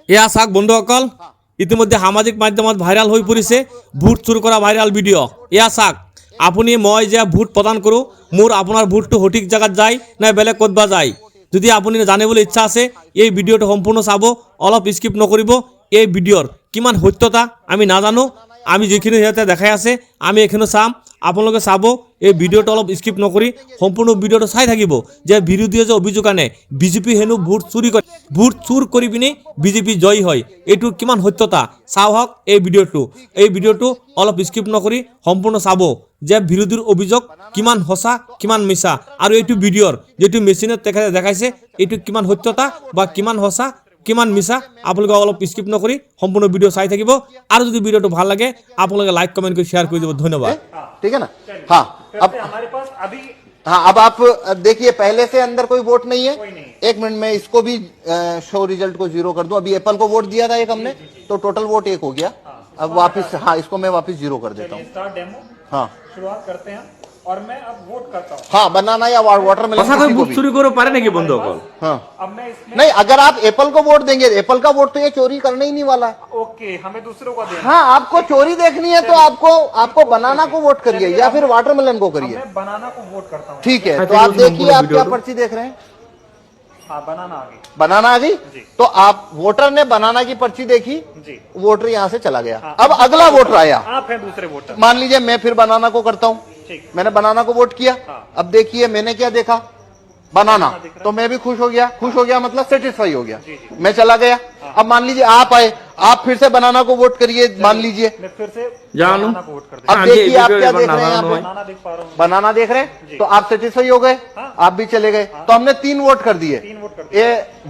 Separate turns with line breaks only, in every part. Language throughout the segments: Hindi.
এয়া চাওক বন্ধুসকল, ইতিমধ্যে সামাজিক মাধ্যমত ভাইরাল হৈ পৰিছে ভোট চুৰ কৰা ভাইরাল ভিডিঅ'। এয়া চাওক, আপুনি মই যে ভোট প্ৰদান কৰোঁ, মোৰ আপোনাৰ ভোটটো সঠিক জাগাত যায় নে বেলেগ ক'তবা যায়। যদি আপুনি জানিবলৈ ইচ্ছা আছে, এই ভিডিঅ'টো সম্পূৰ্ণ চাব, অলপ স্কিপ নকৰিব। এই ভিডিঅ'ৰ কিমান সত্যতা আমি নাজানো, আমি যিখিনি সিহঁতে দেখাই আছে আমি এইখিনি চাম। আপোনালোকে চাব, এই ভিডিঅ'টো অলপ স্কিপ নকৰি সম্পূৰ্ণ ভিডিঅ'টো চাই থাকিব যে বিৰোধীয়ে যে অভিযোগ আনে বিজেপি হেনো ভোট চুৰ কৰি পিনি বিজেপি জয়ী হয়, এইটোৰ কিমান সত্যতা চাওক। এই ভিডিঅ'টো অলপ স্কিপ নকৰি সম্পূৰ্ণ চাব যে বিৰোধীৰ অভিযোগ কিমান সঁচা কিমান মিছা, আৰু এইটো ভিডিঅ'ৰ যিটো মেচিনত দেখাইছে এইটো কিমান সত্যতা বা কিমান সঁচা কিমান মিছা। আপোনালোকে অলপ স্কিপ নকৰি সম্পূৰ্ণ ভিডিঅ' চাই থাকিব, আৰু যদি ভিডিঅ'টো ভাল লাগে আপোনালোকে লাইক কমেন্ট কৰি শ্বেয়াৰ কৰি দিব। ধন্যবাদ।
ठीक है ना। हाँ, अब
हमारे पास अभी
हाँ अब आप देखिए, पहले से अंदर कोई वोट नहीं है। एक मिनट में इसको भी शो रिजल्ट को 0 कर दूं। अभी एप्पल को वोट दिया था एक हमने, तो टोटल वोट 1 हो गया। अब वापस, हाँ इसको मैं वापस 0 कर देता हूँ।
स्टार्ट डेमो
हाँ
शुरुआत करते हैं और मैं अब वोट करता हूँ।
हाँ, बनाना या वाटरमेलन
সঁচাকৈ
किसी को
ভোট
भी।
চুৰি কৰিব পাৰে নেকি বন্ধুসকল?
हाँ
अब मैं इसमें
नहीं, अगर आप एप्पल को वोट देंगे, एप्पल का वोट तो ये चोरी करने ही नहीं वाला है।
ओके, हमें दूसरों का देना।
हाँ, आपको चोरी देखनी है तो आपको बनाना को वोट करिए या फिर वाटरमेलन को करिए।
मैं बनाना को वोट करता हूँ।
ठीक है,
हाँ,
तो
ठीक है,
आप
उसमें
देखिए,
पूरा
आप क्या
वीडियो
पर्ची देख रहे हैं?
हाँ, बनाना आ गई।
बनाना आ गई।
जी।
तो आप वोटर ने बनाना की पर्ची देखी,
जी
वोटर यहाँ से चला गया।
हाँ।
अब अगला वोटर आया,
आप हैं दूसरे वोटर।
मान लीजिए मैं फिर बनाना को करता हूँ।
ठीक।
मैंने बनाना को वोट किया।
हाँ।
अब देखिए मैंने क्या देखा, बनाना,
दिख रहा है।
तो मैं भी खुश हो गया। खुश हो गया मतलब सेटिस्फाई हो गया।
जी, जी।
मैं चला गया। अब मान लीजिए आप आए, आप फिर से बनाना को वोट करिए, मान लीजिए।
मैं फिर से
जानू।
बनाना को वोट कर
अब
देता
देखिए आप क्या देख रहे हैं यहाँ पे,
हूँ। बनाना देख पा रहा हूँ।
बनाना देख रहे हैं,
जी।
तो आप सेटिस्फाई हो गए।
हाँ।
आप भी चले गए, तो हमने 3 वोट कर दिए।
3 वोट कर दिए।
ये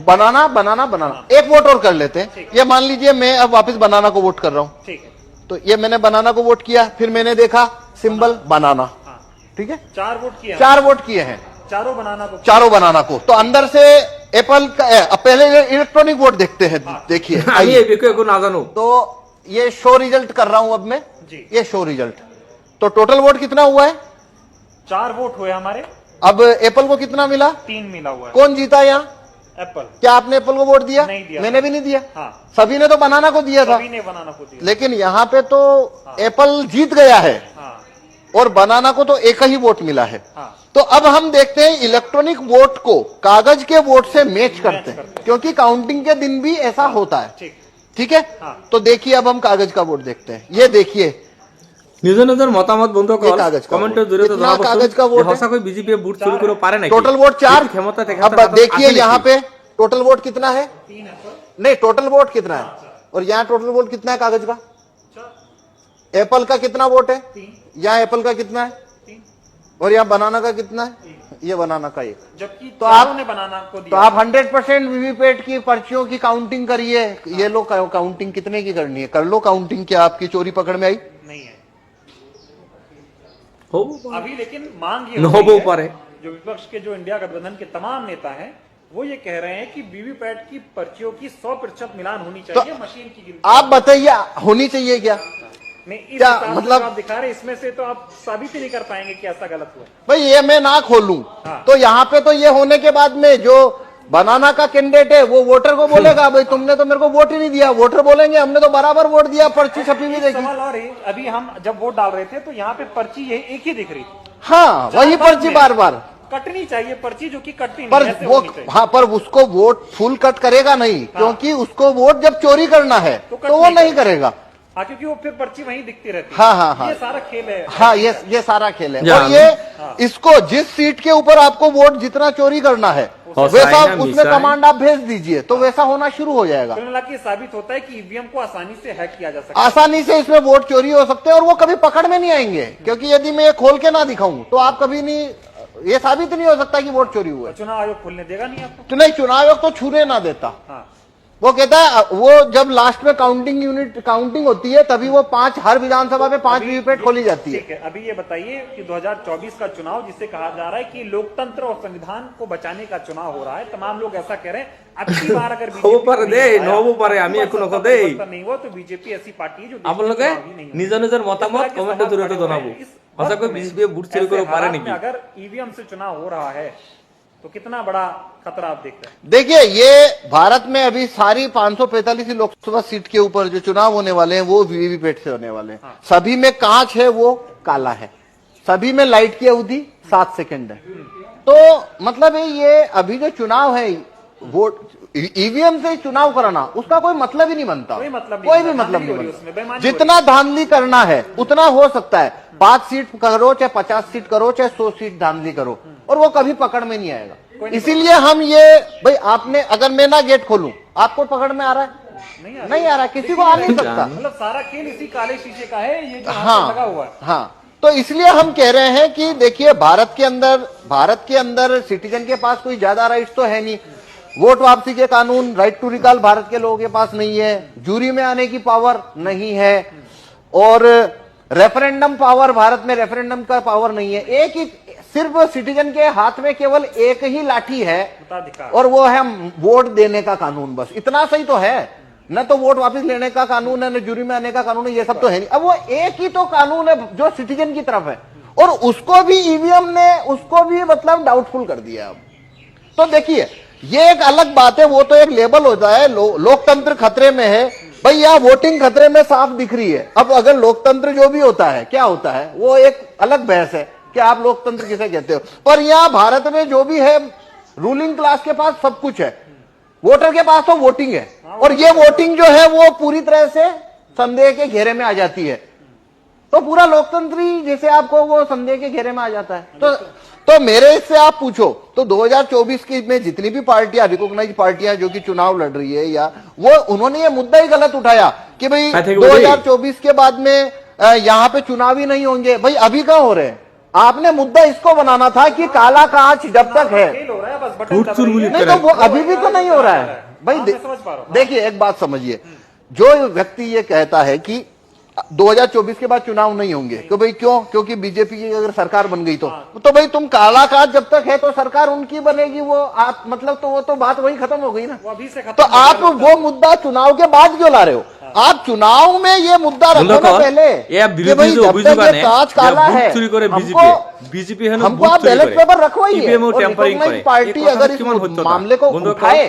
बनाना बनाना बनाना, एक वोट और कर लेते हैं। ये मान लीजिए मैं अब वापस बनाना को वोट कर रहा हूँ,
ठीक है।
तो ये मैंने बनाना को वोट किया, फिर मैंने देखा सिंबल बनाना।
हाँ,
ठीक है,
4 वोट किया।
4 वोट किए हैं,
चारों बनाना को।
चारों बनाना को। तो अंदर से एप्पल का अब पहले इलेक्ट्रॉनिक वोट देखते हैं। देखिए
আমি
आइए।
এই বিষয়ে একো নাজানো।
तो ये शो रिजल्ट कर रहा हूं अब मैं।
जी।
ये शो रिजल्ट, तो टोटल वोट कितना हुआ है?
4 वोट हुए हमारे,
अब एप्पल को कितना मिला?
3 मिला हुआ है।
कौन जीता यहाँ?
एप्पल।
क्या आपने एप्पल को वोट दिया?
नहीं दिया।
मैंने भी नहीं दिया।
हाँ,
सभी ने तो बनाना को दिया था,
सभी ने बनाना को दिया।
लेकिन यहाँ पे तो एप्पल जीत गया है
हाँ
और बनाना को तो एक ही वोट मिला है।
हाँ,
तो अब हम देखते हैं इलेक्ट्रॉनिक वोट को कागज के वोट से मैच करते हैं, क्योंकि काउंटिंग के दिन भी ऐसा होता है।
ठीक।
ठीक है,
हाँ।
तो देखिए अब हम कागज का वोट देखते हैं। ये देखिए
নিজৰ নিজৰ মতামত বন্ধুসকল
এই কাগজ কা
কমেন্টের
ভোট।
জৰিয়তে
কিतना
জনাবচোন
কাগজ का
যে
वोट है?
সঁচাকৈ বিজেপিয়ে ভোট চুৰি কৰিব পাৰে নেকি?
Total vote 4।
যদি ক্ষমতা থাকে
अब देखिए यहाँ पे टोटल वोट कितना है?
3 एप्पल।
नहीं, टोटल वोट कितना है? और यहाँ टोटल वोट कितना है कागज का?
4
एप्पल का कितना वोट है?
3
यहाँ एप्पल का कितना है?
3,
और यहाँ बनाना का कितना है? ये बनाना का 1।
जबकि
तो
चारों
आप-
ने बनाना को
तो
दिया।
आप 100% वीवीपैट की पर्चियों की काउंटिंग करिए। ये लो काउंटिंग कितने की करनी है, कर लो काउंटिंग। क्या आपकी चोरी पकड़ में आई?
नहीं है
হ'ব পাৰে।
अभी, लेकिन मांग ये
নহ'বও
हो रही है,
পাৰে।
जो विपक्ष के जो इंडिया गठबंधन के तमाम नेता हैं वो ये कह रहे हैं कि वीवीपैट की पर्चियों की 100% मिलान होनी चाहिए मशीन की गिनती।
आप बताइए होनी चाहिए क्या?
नहीं, इस
क्या
हिसाब से
मतलब-
जो आप दिखा रहे हैं इसमें से तो आप साबित ही नहीं कर पाएंगे कि ऐसा गलत हुआ।
भाई ये मैं ना खोलूं
हाँ।
तो यहाँ पे तो ये होने के बाद में जो बनाना का कैंडिडेट है वो वोटर को बोलेगा भाई तुमने तो मेरे को वोट ही नहीं दिया। वोटर बोलेंगे हमने तो बराबर वोट दिया, पर्ची छपी हुई
एक
देखी।
सवाल और है, अभी हम जब वोट डाल रहे थे तो यहाँ पे पर्ची ये एक ही दिख रही थी।
हाँ, वही
चार
पर्ची
में
बार बार,
कटनी चाहिए पर्ची, जो कि कटती नहीं,
पर
ऐसे
वो
होनी चाहिए।
हाँ, पर उसको वोट फुल कट करेगा नहीं, क्योंकि उसको वोट जब चोरी करना है
तो कट
तो वो
नहीं
नहीं करेगा।
हाँ, क्योंकि वो फिर पर्ची वहीं दिखती रहती है।
हाँ, हाँ, हाँ।
ये सारा खेल है।
हाँ, ये सारा खेल है।
जान।
और ये
हाँ।
इसको जिस सीट के ऊपर आपको वोट जितना चोरी करना है
और
वैसा
साइना,
उसमें
मिसाइल।
कमांड आप भेज दीजिए तो वैसा होना शुरू हो जाएगा।
कुल मिला के ये साबित होता है कि ईवीएम को आसानी से हैक किया जा सकता है।
आसानी से इसमें वोट चोरी हो सकते हैं और वो कभी पकड़ में नहीं आएंगे, क्योंकि यदि मैं ये खोल के ना दिखाऊं तो आप कभी नहीं, ये साबित नहीं हो सकता कि वोट चोरी हुआ है।
चुनाव आयोग खुलने देगा नहीं आपको।
तो नहीं, चुनाव आयोग तो छूने ना देता।
हाँ,
वो कहता है वो जब लास्ट में काउंटिंग होती है तभी वो 5 हर विधानसभा में 5 वीवीपैट खोली जाती है।
ठीक है। अभी ये बताइए कि 2024 का चुनाव, जिसे कहा जा रहा है कि लोकतंत्र और संविधान को बचाने का चुनाव हो रहा है, तमाम लोग ऐसा कह रहे हैं अब की बार अगर
হ'ব পাৰে দেই, নহ'ব পাৰে, আমি একো নকওঁ দেই।
नहीं हुआ तो बीजेपी ऐसी पार्टी है जो
আপোনালোকে নিজৰ নিজৰ মতামত কমেন্টের জৰিয়তে জনাব। সঁচাকৈ বিজেপিয়ে ভোট চুৰি কৰিব পাৰে নেকি?
अगर ईवीएम से चुनाव हो रहा है तो कितना बड़ा खतरा आप देख रहे हैं?
देखिए, ये भारत में अभी सारी 545 लोकसभा सीट के ऊपर जो चुनाव होने वाले हैं वो वीवीपैट से होने वाले हैं। सभी में कांच है, वो काला है, सभी में लाइट की अवधि 7 सेकंड है। तो मतलब ये अभी जो चुनाव है, वोट ईवीएम से चुनाव कराना, उसका कोई मतलब ही नहीं बनता,
कोई मतलब
कोई भी
नहीं,
मतलब
धांधली
नहीं
हो रही है उसमें,
बनता।
बेईमानी हो
जितना धांधली करना है उतना हो सकता है, 5 सीट करो चाहे 50 सीट करो चाहे 100 सीट धांधली करो, और वो कभी पकड़ में नहीं आएगा। इसीलिए हम ये, भाई आपने, अगर मैं ना गेट खोलूं, आपको पकड़ में आ रहा है? नहीं आ रहा, किसी को आ नहीं सकता।
मतलब सारा खेल इसी काले शीशे का है, ये जो
हाँ,
लगा हुआ है।
हाँ, तो इसलिए हम कह रहे हैं कि देखिए, भारत के अंदर सिटीजन के पास कोई ज्यादा राइट्स तो है नहीं। वोट वापसी के कानून, राइट टू रिकॉल भारत के लोगों के पास नहीं है, जूरी में आने की पावर नहीं है, और रेफरेंडम पावर, भारत में रेफरेंडम का पावर नहीं है। एक ही, सिर्फ सिटीजन के हाथ में केवल एक ही लाठी है,
मताधिकार।
और वो है वोट देने का कानून। बस इतना सही तो है, न तो वोट वापस लेने का कानून है, न जूरी में आने का कानून है, ये सब तो है नहीं। अब वो एक ही तो कानून है जो सिटीजन की तरफ है, और उसको भी ईवीएम ने, उसको भी मतलब डाउटफुल कर दिया। अब तो देखिए, ये एक अलग बात है, वो तो एक लेबल होता है, लोकतंत्र खतरे में है। भाई यहाँ वोटिंग खतरे में साफ दिख रही है। अब अगर लोकतंत्र जो भी होता है, क्या होता है, वो एक अलग बहस है कि आप लोकतंत्र किसे कहते हो। पर यहाँ भारत में जो भी है, रूलिंग क्लास के पास सब कुछ है, वोटर के पास तो वोटिंग है, और ये वोटिंग जो है वो पूरी तरह से संदेह के घेरे में आ जाती है। तो पूरा लोकतंत्र ही जैसे आपको वो संदेह के घेरे में आ जाता है। तो मेरे से आप पूछो तो 2024 की में जितनी भी पार्टियां, रिकॉग्नाइज पार्टियां जो कि चुनाव लड़ रही है, या वो, उन्होंने ये मुद्दा ही गलत उठाया कि भाई 2024 के बाद में यहाँ पे चुनाव ही नहीं होंगे। भाई अभी कहाँ हो रहे हैं? आपने मुद्दा इसको बनाना था कि काला कांच जब तक है,
खेल हो रहा है, बस बटन दब रही है।
नहीं तो वो अभी भी तो नहीं हो रहा है। भाई
समझ पा रहा हूं।
देखिए, एक बात समझिए, जो व्यक्ति ये कहता है कि 2024 के बाद चुनाव नहीं होंगे, तो भाई क्यों? क्योंकि बीजेपी की अगर सरकार बन गई तो भाई तुम काला कांच जब तक है तो सरकार उनकी बनेगी, वो आप मतलब, तो वो तो बात वही खत्म हो गई ना।
वो अभी से खत्म
तो
हो
आप
गया।
वो मुद्दा चुनाव के बाद क्यों ला रहे हो? आप चुनाव में ये मुद्दा रखो ना पहले कि भाई जब तक ये कांच काला है, हमको आप बैलेट पेपर रखवाइए, और रिकॉग्नाइज्ड पार्टी अगर इस मामले को उठाए